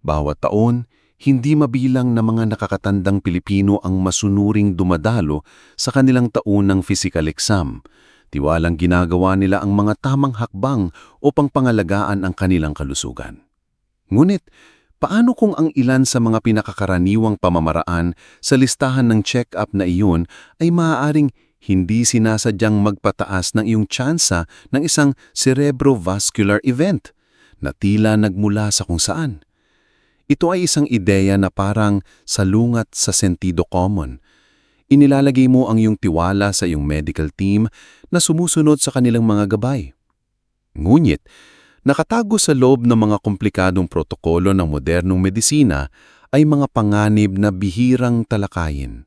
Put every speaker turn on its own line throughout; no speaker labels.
Bawat taon, hindi mabilang na mga nakakatandang Pilipino ang masunuring dumadalo sa kanilang taunang physical exam. Tiwalang ginagawa nila ang mga tamang hakbang upang pangalagaan ang kanilang kalusugan. Ngunit, paano kung ang ilan sa mga pinakakaraniwang pamamaraan sa listahan ng check-up na iyon ay maaaring hindi sinasadyang magpataas ng iyong tsansa ng isang cerebrovascular event na tila nagmula sa kung saan? Ito ay isang ideya na parang salungat sa sentido common. Inilalagay mo ang iyong tiwala sa iyong medical team na sumusunod sa kanilang mga gabay. Ngunit, nakatago sa loob ng mga komplikadong protokolo ng modernong medisina ay mga panganib na bihirang talakayin.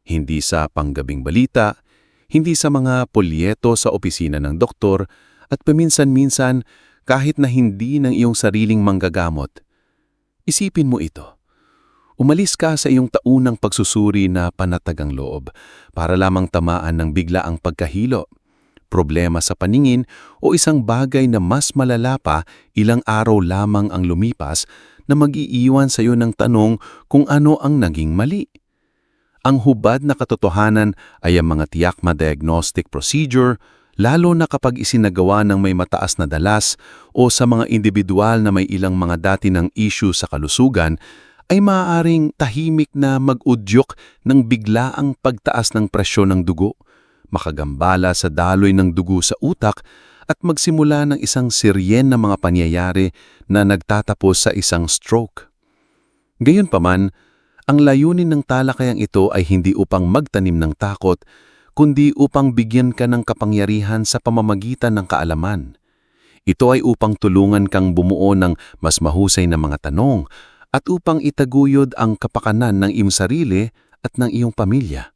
Hindi sa panggabing balita, hindi sa mga polyeto sa opisina ng doktor, at paminsan-minsan kahit na hindi ng iyong sariling manggagamot. Isipin mo ito. Umalis ka sa iyong taunang pagsusuri na panatagang loob para lamang tamaan ng biglaang pagkahilo, problema sa paningin o isang bagay na mas malala pa ilang araw lamang ang lumipas na mag-iiwan sa iyo ng tanong kung ano ang naging mali. Ang hubad na katotohanan ay ang mga tiyak ma-diagnostic procedure, lalo na kapag isinagawa ng may mataas na dalas o sa mga individual na may ilang mga dati ng issue sa kalusugan, ay maaaring tahimik na mag-udyok ng biglaang pagtaas ng presyon ng dugo, makagambala sa daloy ng dugo sa utak at magsimula ng isang seryen na mga pangyayari na nagtatapos sa isang stroke. Gayunpaman, ang layunin ng talakayang ito ay hindi upang magtanim ng takot, kundi upang bigyan ka ng kapangyarihan sa pamamagitan ng kaalaman. Ito ay upang tulungan kang bumuo ng mas mahusay na mga tanong at upang itaguyod ang kapakanan ng iyong sarili at ng iyong pamilya.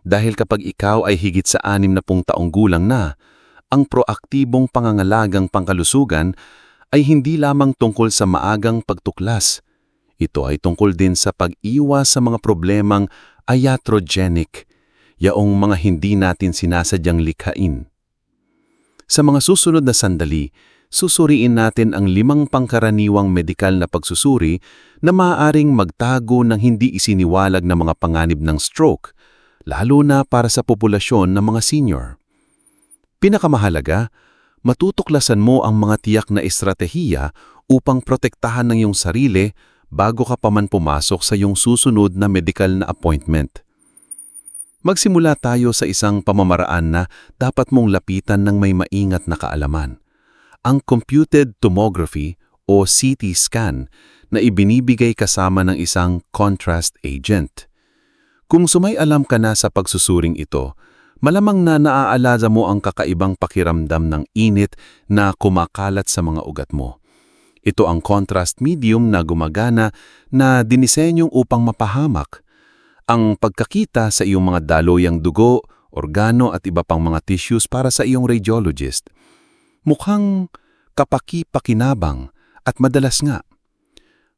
Dahil kapag ikaw ay higit sa 60 taong gulang na, ang proaktibong pangangalagang pangkalusugan ay hindi lamang tungkol sa maagang pagtuklas. Ito ay tungkol din sa pag-iwas sa mga problemang iatrogenic, yaong mga hindi natin sinasadyang likhain. Sa mga susunod na sandali, susuriin natin ang 5 pangkaraniwang medikal na pagsusuri na maaaring magtago ng hindi isiniwalag na mga panganib ng stroke, lalo na para sa populasyon ng mga senior. Pinakamahalaga, matutuklasan mo ang mga tiyak na estratehiya upang protektahan ng iyong sarili bago ka pa man pumasok sa iyong susunod na medical na appointment. Magsimula tayo sa isang pamamaraan na dapat mong lapitan ng may maingat na kaalaman. Ang computed tomography o CT scan na ibinibigay kasama ng isang contrast agent. Kung sumay-alam ka na sa pagsusuring ito, malamang na naaalala mo ang kakaibang pakiramdam ng init na kumakalat sa mga ugat mo. Ito ang contrast medium na gumagana na dinisenyong upang mapahamak ang pagkakita sa iyong mga daloyang dugo, organo at iba pang mga tissues para sa iyong radiologist. Mukhang kapaki-pakinabang at madalas nga.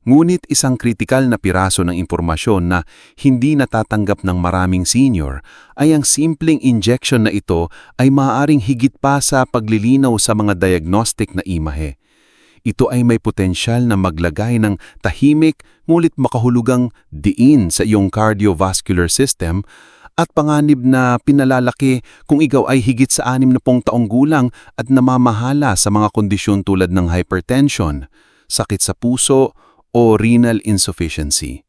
Ngunit isang kritikal na piraso ng impormasyon na hindi natatanggap ng maraming senior ay ang simpleng injection na ito ay maaaring higit pa sa paglilinaw sa mga diagnostic na imahe. Ito ay may potensyal na maglagay ng tahimik ngunit makahulugang diin sa iyong cardiovascular system at panganib na pinalalaki kung ikaw ay higit sa 60 taong gulang at namamahala sa mga kondisyon tulad ng hypertension, sakit sa puso o renal insufficiency.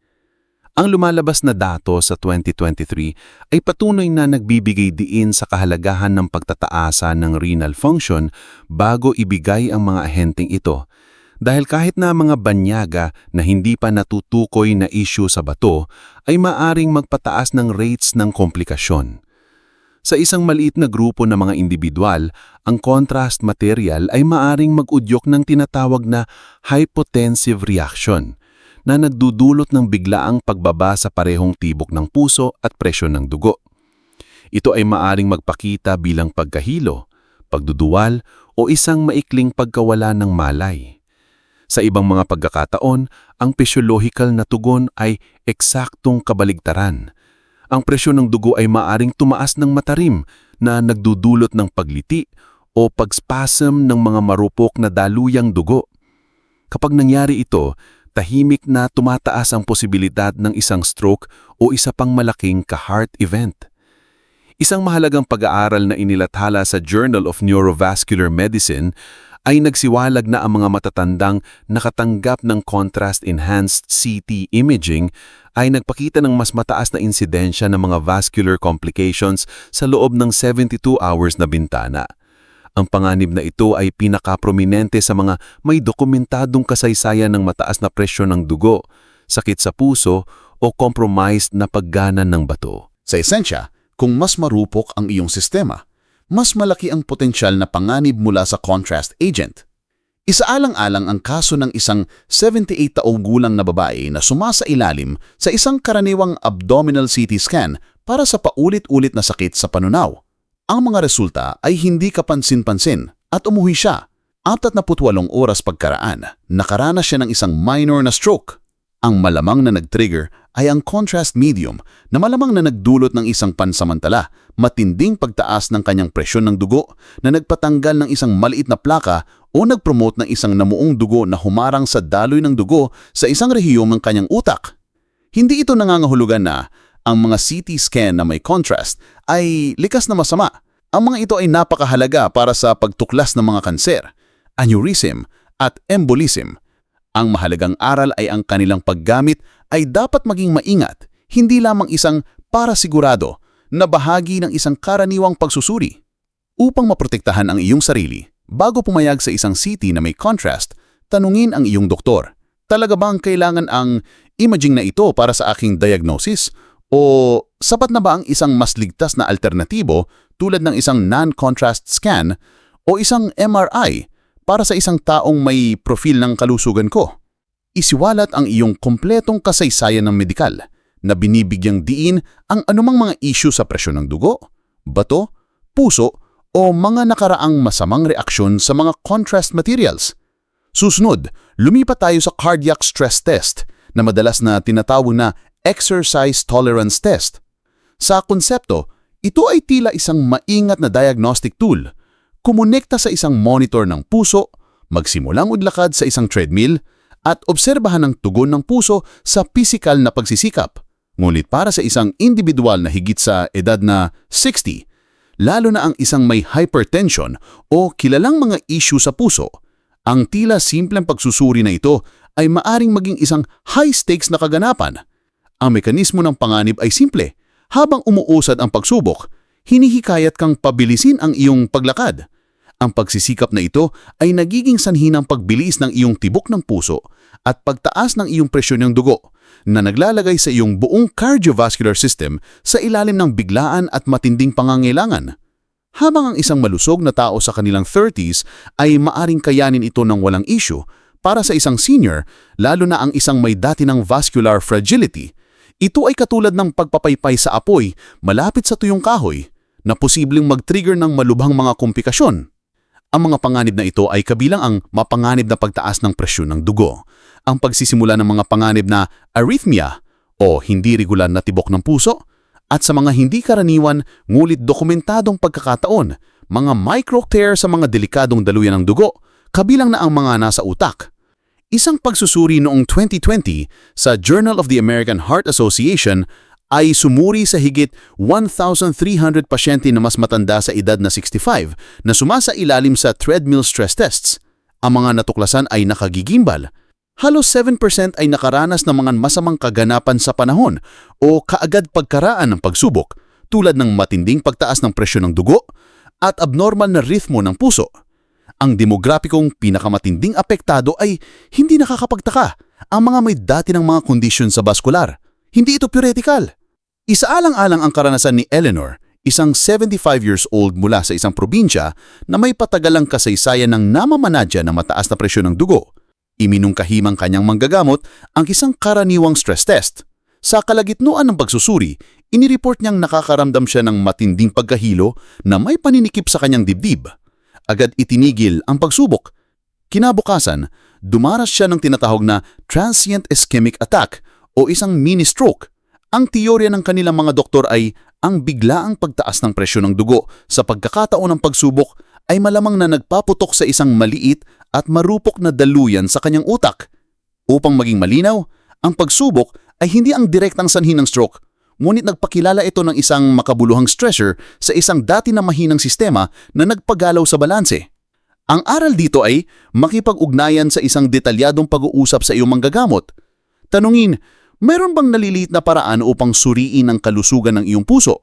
Ang lumalabas na dato sa 2023 ay patunay na nagbibigay diin sa kahalagahan ng pagtataasa ng renal function bago ibigay ang mga ahenteng ito. Dahil kahit na mga banyaga na hindi pa natutukoy na issue sa bato ay maaring magpataas ng rates ng komplikasyon. Sa isang maliit na grupo ng mga individual, ang contrast material ay maaring mag-udyok ng tinatawag na hypotensive reaction na nagdudulot ng biglaang pagbaba sa parehong tibok ng puso at presyon ng dugo. Ito ay maaring magpakita bilang pagkahilo, pagduduwal o isang maikling pagkawala ng malay. Sa ibang mga pagkakataon, ang physiological na tugon ay eksaktong kabaligtaran. Ang presyon ng dugo ay maaring tumaas ng matarim na nagdudulot ng pagliti o pagspasm ng mga marupok na daluyang dugo. Kapag nangyari ito, tahimik na tumataas ang posibilidad ng isang stroke o isa pang malaking ka-heart event. Isang mahalagang pag-aaral na inilathala sa Journal of Neurovascular Medicine ay nagsiwalag na ang mga matatandang nakatanggap ng contrast-enhanced CT imaging ay nagpakita ng mas mataas na insidensya ng mga vascular complications sa loob ng 72 hours na bintana. Ang panganib na ito ay pinakaprominente sa mga may dokumentadong kasaysayan ng mataas na presyon ng dugo, sakit sa puso o compromised na pagganan ng bato.
Sa esensya, kung mas marupok ang iyong sistema, mas malaki ang potensyal na panganib mula sa contrast agent. Isaalang-alang ang kaso ng isang 78 taong gulang na babae na sumasailalim sa isang karaniwang abdominal CT scan para sa paulit-ulit na sakit sa panunaw. Ang mga resulta ay hindi kapansin-pansin at umuwi siya. 48 oras pagkaraan, nakaranas siya ng isang minor na stroke. Ang malamang na nag-trigger ay ang contrast medium na malamang na nagdulot ng isang pansamantala, matinding pagtaas ng kanyang presyon ng dugo na nagpatanggal ng isang maliit na plaka o nagpromote ng isang namuong dugo na humarang sa daloy ng dugo sa isang rehiyom ng kanyang utak. Hindi ito nangangahulugan na ang mga CT scan na may contrast ay likas na masama. Ang mga ito ay napakahalaga para sa pagtuklas ng mga kanser, aneurysm at embolism. Ang mahalagang aral ay ang kanilang paggamit ay dapat maging maingat, hindi lamang isang para sigurado na bahagi ng isang karaniwang pagsusuri. Upang maprotektahan ang iyong sarili, bago pumayag sa isang CT na may contrast, tanungin ang iyong doktor, talaga bang kailangan ang imaging na ito para sa aking diagnosis? O sapat na ba ang isang mas ligtas na alternatibo tulad ng isang non-contrast scan o isang MRI para sa isang taong may profil ng kalusugan ko? Isiwalat ang iyong kompletong kasaysayan ng medikal na binibigyang diin ang anumang mga issue sa presyon ng dugo, bato, puso o mga nakaraang masamang reaksyon sa mga contrast materials. Susunod, lumipat tayo sa cardiac stress test na madalas na tinatawag na exercise tolerance test. Sa konsepto, ito ay tila isang maingat na diagnostic tool. Kumonekta sa isang monitor ng puso, magsimulang udlakad sa isang treadmill, at obserbahan ang tugon ng puso sa pisikal na pagsisikap. Ngunit para sa isang individual na higit sa edad na 60, lalo na ang isang may hypertension o kilalang mga issue sa puso, ang tila simpleng pagsusuri na ito ay maaring maging isang high-stakes na kaganapan. Ang mekanismo ng panganib ay simple. Habang umuusad ang pagsubok, hinihikayat kang pabilisin ang iyong paglakad. Ang pagsisikap na ito ay nagiging sanhi ng pagbilis ng iyong tibok ng puso at pagtaas ng iyong presyon ng dugo na naglalagay sa iyong buong cardiovascular system sa ilalim ng biglaan at matinding pangangailangan. Habang ang isang malusog na tao sa kanilang 30s ay maaring kayanin ito ng walang issue, para sa isang senior, lalo na ang isang may dati ng vascular fragility, ito ay katulad ng pagpapaypay sa apoy malapit sa tuyong kahoy na posibleng mag-trigger ng malubhang mga komplikasyon. Ang mga panganib na ito ay kabilang ang mapanganib na pagtaas ng presyon ng dugo, ang pagsisimula ng mga panganib na arrhythmia o hindi regular na tibok ng puso, at sa mga hindi karaniwan ngulit dokumentadong pagkakataon, mga micro-tear sa mga delikadong daluyan ng dugo, kabilang na ang mga nasa utak. Isang pagsusuri noong 2020 sa Journal of the American Heart Association ay sumuri sa higit 1,300 pasyente na mas matanda sa edad na 65 na sumasailalim sa treadmill stress tests. Ang mga natuklasan ay nakagigimbal. Halos 7% ay nakaranas ng mga masamang kaganapan sa panahon o kaagad pagkaraan ng pagsubok tulad ng matinding pagtaas ng presyon ng dugo at abnormal na ritmo ng puso. Ang demograpikong pinakamatinding apektado ay hindi nakakapagtaka, ang mga may dati ng mga kondisyon sa vaskular. Hindi ito theoretical. Isaalang-alang ang karanasan ni Eleanor, isang 75 years old mula sa isang probinsya na may patagalang kasaysayan ng namamanadya ng mataas na presyon ng dugo. Iminungkahimang kanyang manggagamot ang isang karaniwang stress test. Sa kalagitnaan ng pagsusuri, inireport niyang nakakaramdam siya ng matinding pagkahilo na may paninikip sa kanyang dibdib. Agad itinigil ang pagsubok. Kinabukasan, dumaras siya ng tinatawag na transient ischemic attack o isang mini-stroke. Ang teorya ng kanilang mga doktor ay ang biglaang pagtaas ng presyon ng dugo sa pagkakataon ng pagsubok ay malamang na nagpaputok sa isang maliit at marupok na daluyan sa kanyang utak. Upang maging malinaw, ang pagsubok ay hindi ang direktang sanhi ng stroke, ngunit nagpakilala ito ng isang makabuluhang stressor sa isang dati na mahinang sistema na nagpagalaw sa balanse. Ang aral dito ay makipag-ugnayan sa isang detalyadong pag-uusap sa iyong manggagamot. Tanungin, mayroon bang naliliit na paraan upang suriin ang kalusugan ng iyong puso?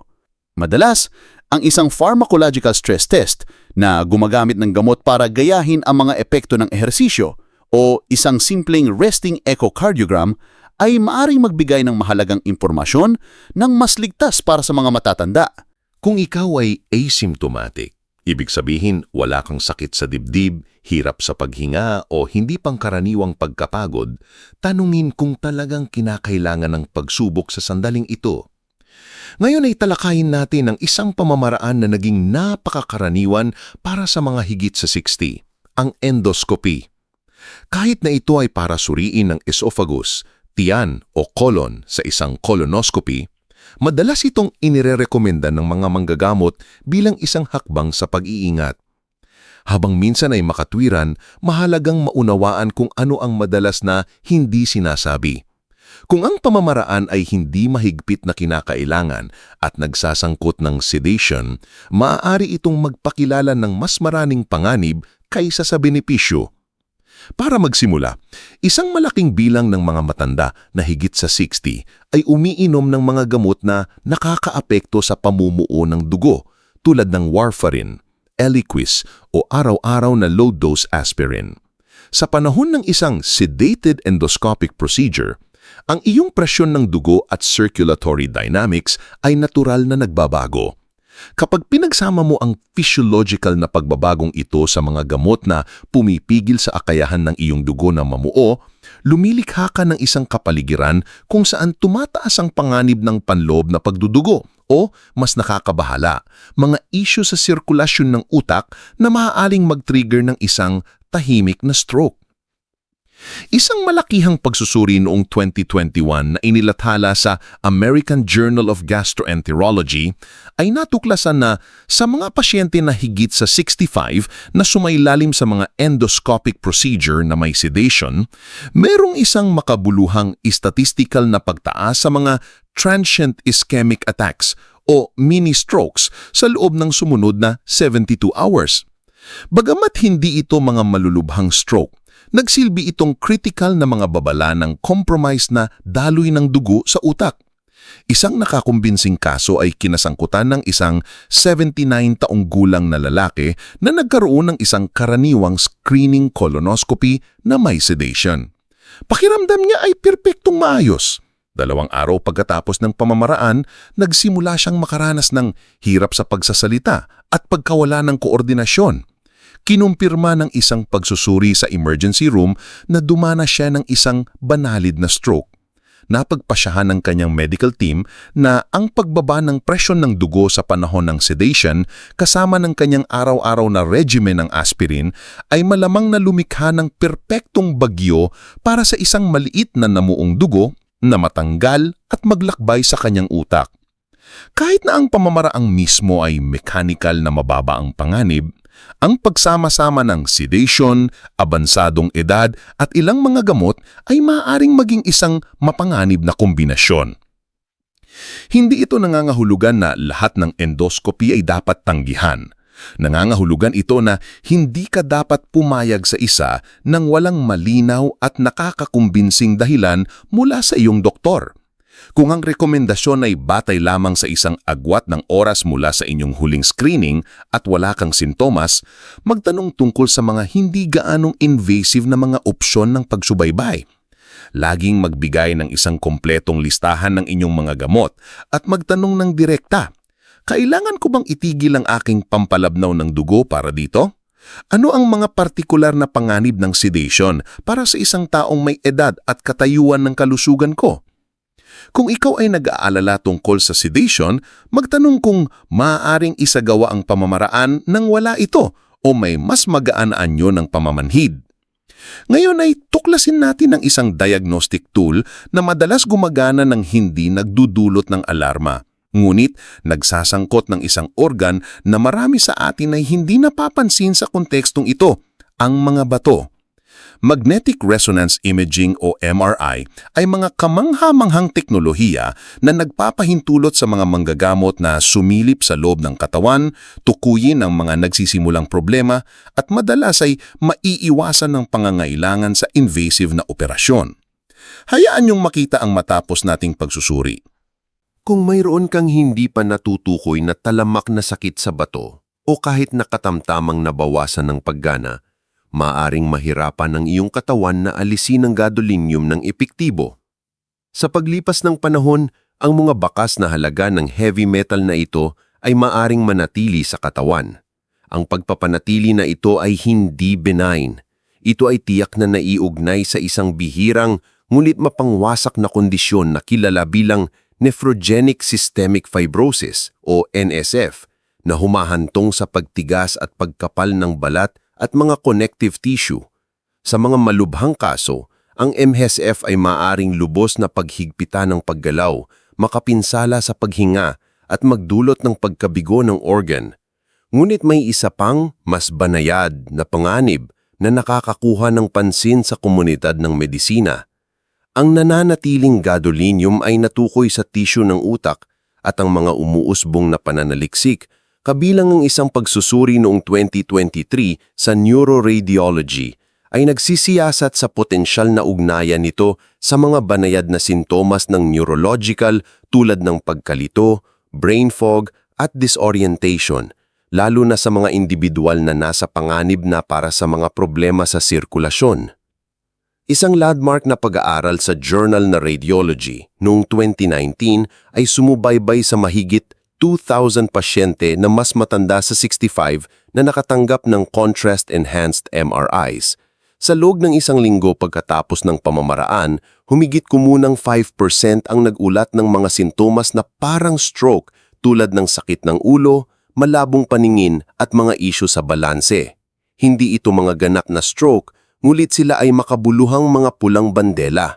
Madalas, ang isang pharmacological stress test na gumagamit ng gamot para gayahin ang mga epekto ng ehersisyo o isang simpleng resting echocardiogram ay maaring magbigay ng mahalagang impormasyon ng mas ligtas para sa mga matatanda.
Kung ikaw ay asymptomatic, ibig sabihin wala kang sakit sa dibdib, hirap sa paghinga o hindi pangkaraniwang pagkapagod, tanungin kung talagang kinakailangan ng pagsubok sa sandaling ito. Ngayon ay talakayin natin ang isang pamamaraan na naging napakakaraniwan para sa mga higit sa 60, ang endoscopy. Kahit na ito ay para suriin ng esophagus, tiyan o colon sa isang colonoscopy, madalas itong inirerekomenda ng mga manggagamot bilang isang hakbang sa pag-iingat. Habang minsan ay makatwiran, mahalagang maunawaan kung ano ang madalas na hindi sinasabi. Kung ang pamamaraan ay hindi mahigpit na kinakailangan at nagsasangkot ng sedation, maaari itong magpakilala ng mas maraming panganib kaysa sa benepisyo. Para magsimula, isang malaking bilang ng mga matanda na higit sa 60 ay umiinom ng mga gamot na nakakaapekto sa pamumuo ng dugo tulad ng warfarin, Eliquis o araw-araw na low-dose aspirin. Sa panahon ng isang sedated endoscopic procedure, ang iyong presyon ng dugo at circulatory dynamics ay natural na nagbabago. Kapag pinagsama mo ang physiological na pagbabagong ito sa mga gamot na pumipigil sa akayahan ng iyong dugo na mamuo, lumilikha ka ng isang kapaligiran kung saan tumataas ang panganib ng panloob na pagdudugo o, mas nakakabahala, mga isyu sa sirkulasyon ng utak na maaaring mag-trigger ng isang tahimik na stroke. Isang malakihang pagsusuri noong 2021 na inilathala sa American Journal of Gastroenterology ay natuklasan na sa mga pasyente na higit sa 65 na sumailalim sa mga endoscopic procedure na may sedation, merong isang makabuluhang statistical na pagtaas sa mga transient ischemic attacks o mini-strokes sa loob ng sumunod na 72 hours. Bagamat hindi ito mga malulubhang stroke, nagsilbi itong critical na mga babala ng compromise na daloy ng dugo sa utak. Isang nakakumbinsing kaso ay kinasangkutan ng isang 79 taong gulang na lalaki na nagkaroon ng isang karaniwang screening colonoscopy na may sedation. Pakiramdam niya ay perpektong maayos. 2 araw pagkatapos ng pamamaraan, nagsimula siyang makaranas ng hirap sa pagsasalita at pagkawala ng koordinasyon. Kinumpirma ng isang pagsusuri sa emergency room na dumana siya ng isang banalid na stroke. Napagpasyahan ng kanyang medical team na ang pagbaba ng presyon ng dugo sa panahon ng sedation kasama ng kanyang araw-araw na regimen ng aspirin ay malamang na lumikha ng perpektong bagyo para sa isang maliit na namuong dugo na matanggal at maglakbay sa kanyang utak. Kahit na ang pamamaraang mismo ay mechanical na mababa ang panganib, ang pagsama-sama ng sedation, abansadong edad at ilang mga gamot ay maaaring maging isang mapanganib na kombinasyon. Hindi ito nangangahulugan na lahat ng endoscopy ay dapat tanggihan. Nangangahulugan ito na hindi ka dapat pumayag sa isa nang walang malinaw at nakakakumbinsing dahilan mula sa iyong doktor. Kung ang rekomendasyon ay batay lamang sa isang agwat ng oras mula sa inyong huling screening at wala kang sintomas, magtanong tungkol sa mga hindi gaanong invasive na mga opsyon ng pagsubaybay. Laging magbigay ng isang kompletong listahan ng inyong mga gamot at magtanong ng direkta, kailangan ko bang itigil ang aking pampalabnaw ng dugo para dito? Ano ang mga partikular na panganib ng sedation para sa isang taong may edad at katayuan ng kalusugan ko? Kung ikaw ay nag-aalala tungkol sa sedation, magtanong kung maaaring isagawa ang pamamaraan nang wala ito o may mas magaan na anyo ng pamamanhid. Ngayon ay tuklasin natin ang isang diagnostic tool na madalas gumagana ng hindi nagdudulot ng alarma. Ngunit nagsasangkot ng isang organ na marami sa atin ay hindi napapansin sa kontekstong ito, ang mga bato.
Magnetic Resonance Imaging o MRI ay mga kamangha-manghang teknolohiya na nagpapahintulot sa mga manggagamot na sumilip sa loob ng katawan, tukuyin ang mga nagsisimulang problema at madalas ay maiiwasan ng pangangailangan sa invasive na operasyon. Hayaan niyong makita ang matapos nating pagsusuri.
Kung mayroon kang hindi pa natutukoy na talamak na sakit sa bato o kahit nakatamtamang nabawasan ng paggana, maaring mahirapan ang iyong katawan na alisin ang gadolinium ng epektibo. Sa paglipas ng panahon, ang mga bakas na halaga ng heavy metal na ito ay maaring manatili sa katawan. Ang pagpapanatili na ito ay hindi benign. Ito ay tiyak na naiugnay sa isang bihirang ngunit mapangwasak na kondisyon na kilala bilang nephrogenic systemic fibrosis o NSF na humahantong sa pagtigas at pagkapal ng balat at mga connective tissue. Sa mga malubhang kaso, ang MSF ay maaring lubos na paghigpitan ng paggalaw, makapinsala sa paghinga at magdulot ng pagkabigo ng organ. Ngunit may isa pang mas banayad na panganib na nakakakuha ng pansin sa komunidad ng medisina. Ang nananatiling gadolinium ay natukoy sa tissue ng utak at ang mga umuusbong na pananaliksik kabilang ang isang pagsusuri noong 2023 sa Neuroradiology ay nagsisiyasat sa potensyal na ugnayan nito sa mga banayad na sintomas ng neurological tulad ng pagkalito, brain fog at disorientation, lalo na sa mga individual na nasa panganib na para sa mga problema sa sirkulasyon. Isang landmark na pag-aaral sa Journal na Radiology noong 2019 ay sumubaybay sa mahigit 2,000 pasyente na mas matanda sa 65 na nakatanggap ng contrast-enhanced MRIs. Sa loob ng isang linggo pagkatapos ng pamamaraan, humigit kumunang 5% ang nagulat ng mga sintomas na parang stroke tulad ng sakit ng ulo, malabong paningin at mga isyu sa balanse. Hindi ito mga ganap na stroke, ngulit sila ay makabuluhang mga pulang bandela.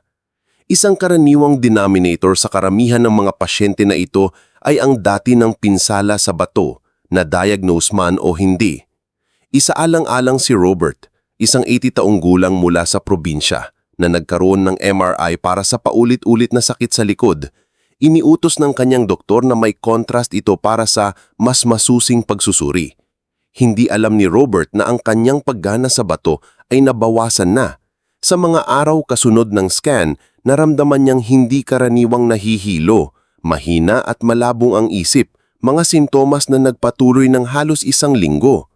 Isang karaniwang denominator sa karamihan ng mga pasyente na ito ay ang dati ng pinsala sa bato, na diagnose man o hindi. Isaalang-alang si Robert, isang 80 taong gulang mula sa probinsya, na nagkaroon ng MRI para sa paulit-ulit na sakit sa likod. Iniutos ng kanyang doktor na may contrast ito para sa mas masusing pagsusuri. Hindi alam ni Robert na ang kanyang paggana sa bato ay nabawasan na. Sa mga araw kasunod ng scan, naramdaman niyang hindi karaniwang nahihilo, mahina at malabong ang isip, mga sintomas na nagpatuloy ng halos isang linggo.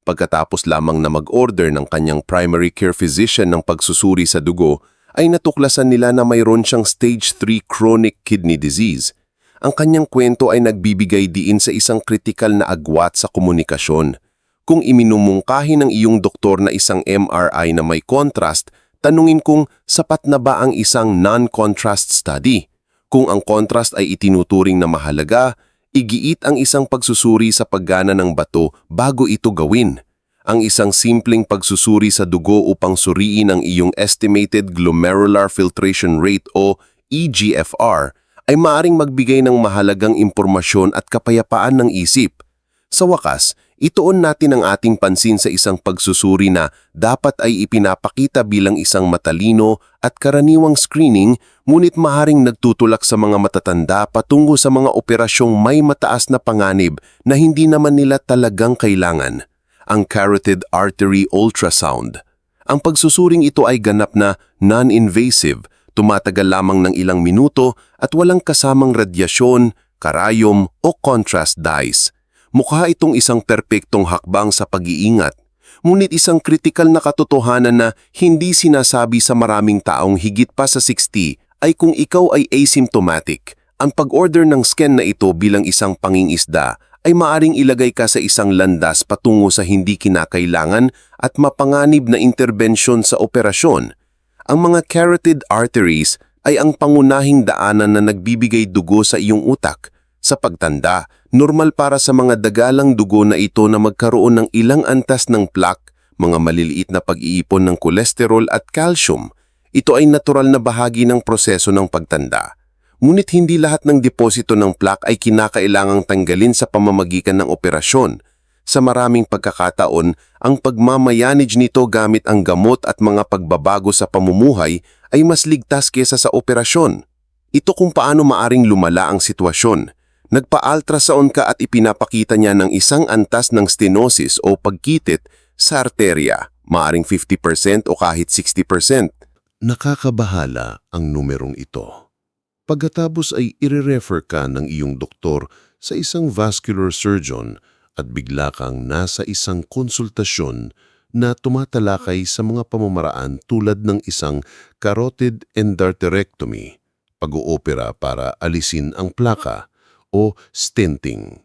Pagkatapos lamang na mag-order ng kanyang primary care physician ng pagsusuri sa dugo, ay natuklasan nila na mayroon siyang stage 3 chronic kidney disease. Ang kanyang kwento ay nagbibigay diin sa isang kritikal na agwat sa komunikasyon. Kung iminumungkahi ng iyong doktor na isang MRI na may contrast, tanungin kung sapat na ba ang isang non-contrast study. Kung ang contrast ay itinuturing na mahalaga, igiit ang isang pagsusuri sa paggana ng bato bago ito gawin. Ang isang simpleng pagsusuri sa dugo upang suriin ang iyong estimated glomerular filtration rate o eGFR ay maaring magbigay ng mahalagang impormasyon at kapayapaan ng isip. Sa wakas, ituon natin ang ating pansin sa isang pagsusuri na dapat ay ipinapakita bilang isang matalino at karaniwang screening, ngunit maaaring nagtutulak sa mga matatanda patungo sa mga operasyong may mataas na panganib na hindi naman nila talagang kailangan. Ang carotid artery ultrasound. Ang pagsusuring ito ay ganap na non-invasive, tumatagal lamang ng ilang minuto at walang kasamang radyasyon, karayom o contrast dyes. Mukha itong isang perpektong hakbang sa pag-iingat, ngunit isang kritikal na katotohanan na hindi sinasabi sa maraming taong higit pa sa 60 ay kung ikaw ay asymptomatic, ang pag-order ng scan na ito bilang isang pangingisda ay maaring ilagay ka sa isang landas patungo sa hindi kinakailangan at mapanganib na interbensyon sa operasyon. Ang mga carotid arteries ay ang pangunahing daanan na nagbibigay dugo sa iyong utak. Sa pagtanda, normal para sa mga dagalang dugo na ito na magkaroon ng ilang antas ng plaque, mga maliliit na pag-iipon ng kolesterol at calcium. Ito ay natural na bahagi ng proseso ng pagtanda. Ngunit hindi lahat ng deposito ng plaque ay kinakailangang tanggalin sa pamamagitan ng operasyon.
Sa maraming pagkakataon, ang pagmamayanage nito gamit ang gamot at mga pagbabago sa pamumuhay ay mas ligtas kesa sa operasyon. Ito kung paano maaring lumala ang sitwasyon. Nagpa-ultrasound ka at ipinapakita niya ng isang antas ng stenosis o pagkitit sa arterya, maaring 50% o kahit 60%.
Nakakabahala ang numerong ito. Pagkatapos ay ire-refer ka ng iyong doktor sa isang vascular surgeon at bigla kang nasa isang konsultasyon na tumatalakay sa mga pamamaraan tulad ng isang carotid endarterectomy, pag-oopera para alisin ang plaka, o stenting.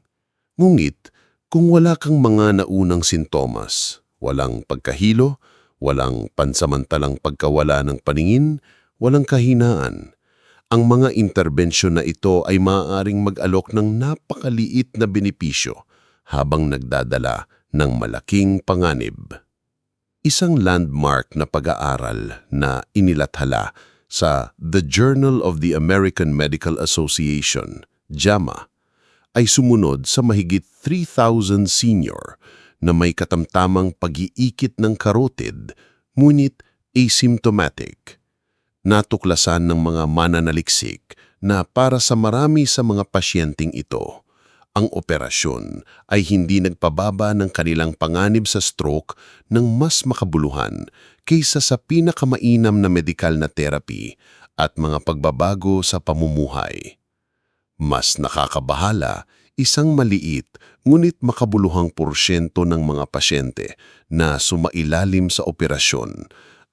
Ngunit, kung wala kang mga naunang sintomas, walang pagkahilo, walang pansamantalang pagkawala ng paningin, walang kahinaan, ang mga interbensyon na ito ay maaaring mag-alok ng napakaliit na benepisyo habang nagdadala ng malaking panganib. Isang landmark na pag-aaral na inilathala sa The Journal of the American Medical Association, JAMA, ay sumunod sa mahigit 3,000 senior na may katamtamang pag-iikit ng carotid, ngunit asymptomatic. Natuklasan ng mga mananaliksik na para sa marami sa mga pasyenteng ito, ang operasyon ay hindi nagpababa ng kanilang panganib sa stroke ng mas makabuluhan kaysa sa pinakamainam na medikal na therapy at mga pagbabago sa pamumuhay. Mas nakakabahala, isang maliit ngunit makabuluhang porsyento ng mga pasyente na sumailalim sa operasyon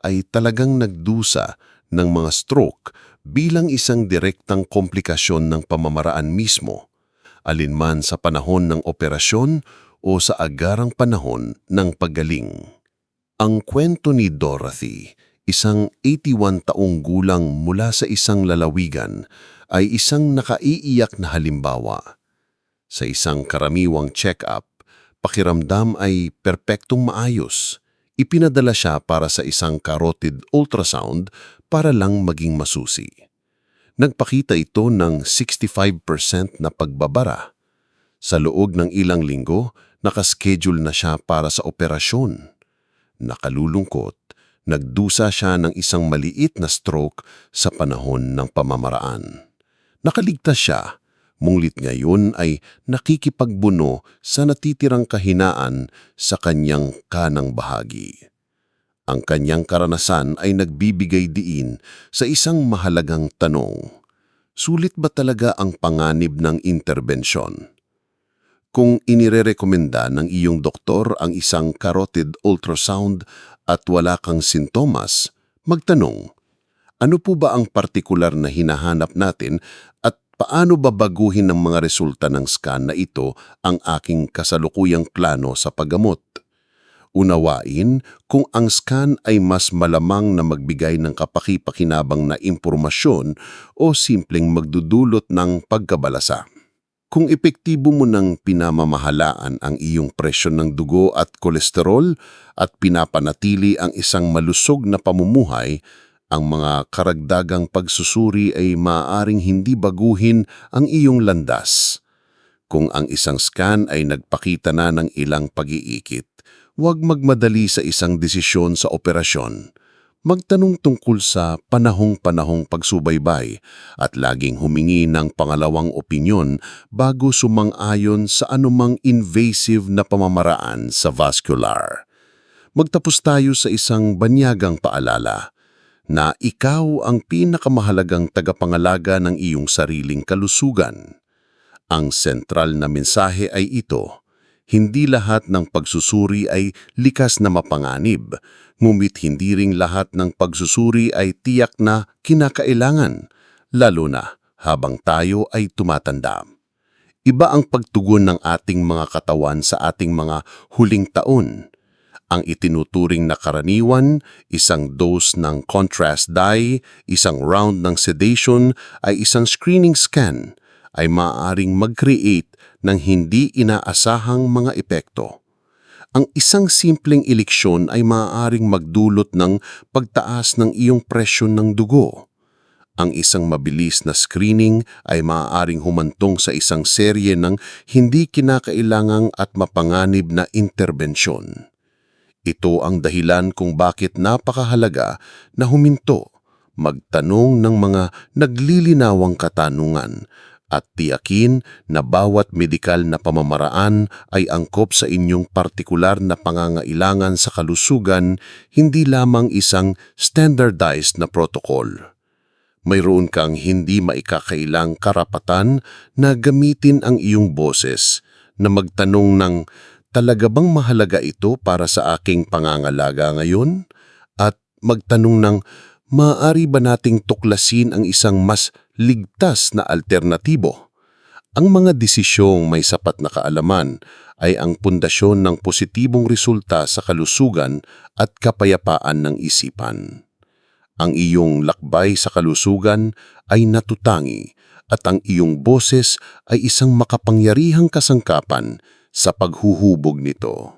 ay talagang nagdusa ng mga stroke bilang isang direktang komplikasyon ng pamamaraan mismo, alinman sa panahon ng operasyon o sa agarang panahon ng paggaling. Ang kwento ni Dorothy, isang 81 taong gulang mula sa isang lalawigan, ay isang nakaiiyak na halimbawa. Sa isang karaniwang check-up, pakiramdam ay perpektong maayos. Ipinadala siya para sa isang carotid ultrasound para lang maging masusi. Nagpakita ito ng 65% na pagbabara. Sa loob ng ilang linggo, nakaschedule na siya para sa operasyon. Nakalulungkot, nagdusa siya ng isang maliit na stroke sa panahon ng pamamaraan. Nakaligtas siya, ngunit ngayon ay nakikipagbuno sa natitirang kahinaan sa kanyang kanang bahagi. Ang kanyang karanasan ay nagbibigay diin sa isang mahalagang tanong. Sulit ba talaga ang panganib ng interbensyon? Kung inirerekomenda ng iyong doktor ang isang carotid ultrasound at wala kang sintomas, magtanong, ano po ba ang partikular na hinahanap natin at paano babaguhin ng mga resulta ng scan na ito ang aking kasalukuyang plano sa paggamot? Unawain kung ang scan ay mas malamang na magbigay ng kapaki-pakinabang na impormasyon o simpleng magdudulot ng pagkabalasa. Kung epektibo mo ng pinamamahalaan ang iyong presyon ng dugo at kolesterol at pinapanatili ang isang malusog na pamumuhay, ang mga karagdagang pagsusuri ay maaaring hindi baguhin ang iyong landas. Kung ang isang scan ay nagpakita na ng ilang pag-iikit, huwag magmadali sa isang desisyon sa operasyon. Magtanong tungkol sa panahong-panahong pagsubaybay at laging humingi ng pangalawang opinyon bago sumang-ayon sa anumang invasive na pamamaraan sa vascular. Magtapos tayo sa isang banyagang paalala na ikaw ang pinakamahalagang tagapangalaga ng iyong sariling kalusugan. Ang sentral na mensahe ay ito: hindi lahat ng pagsusuri ay likas na mapanganib, ngunit hindi ring lahat ng pagsusuri ay tiyak na kinakailangan, lalo na habang tayo ay tumatanda. Iba ang pagtugon ng ating mga katawan sa ating mga huling taon. Ang itinuturing na karaniwan, isang dose ng contrast dye, isang round ng sedation, ay isang screening scan, ay maaaring mag-create ng hindi inaasahang mga epekto. Ang isang simpleng eleksyon ay maaaring magdulot ng pagtaas ng iyong presyon ng dugo.
Ang isang mabilis na screening ay maaaring humantong sa isang serye ng hindi kinakailangang at mapanganib na interbensyon. Ito ang dahilan kung bakit napakahalaga na huminto, magtanong ng mga naglilinawang katanungan, at tiyakin na bawat medikal na pamamaraan ay angkop sa inyong partikular na pangangailangan sa kalusugan, hindi lamang isang standardized na protocol. Mayroon kang hindi maikakailang karapatan na gamitin ang iyong boses, na magtanong ng, talaga bang mahalaga ito para sa aking pangangalaga ngayon? At magtanong ng, maaari ba nating tuklasin ang isang mas ligtas na alternatibo? Ang mga desisyong may sapat na kaalaman ay ang pundasyon ng positibong resulta sa kalusugan at kapayapaan ng isipan. Ang iyong lakbay sa kalusugan ay natutangi at ang iyong boses ay isang makapangyarihang kasangkapan sa paghuhubog nito.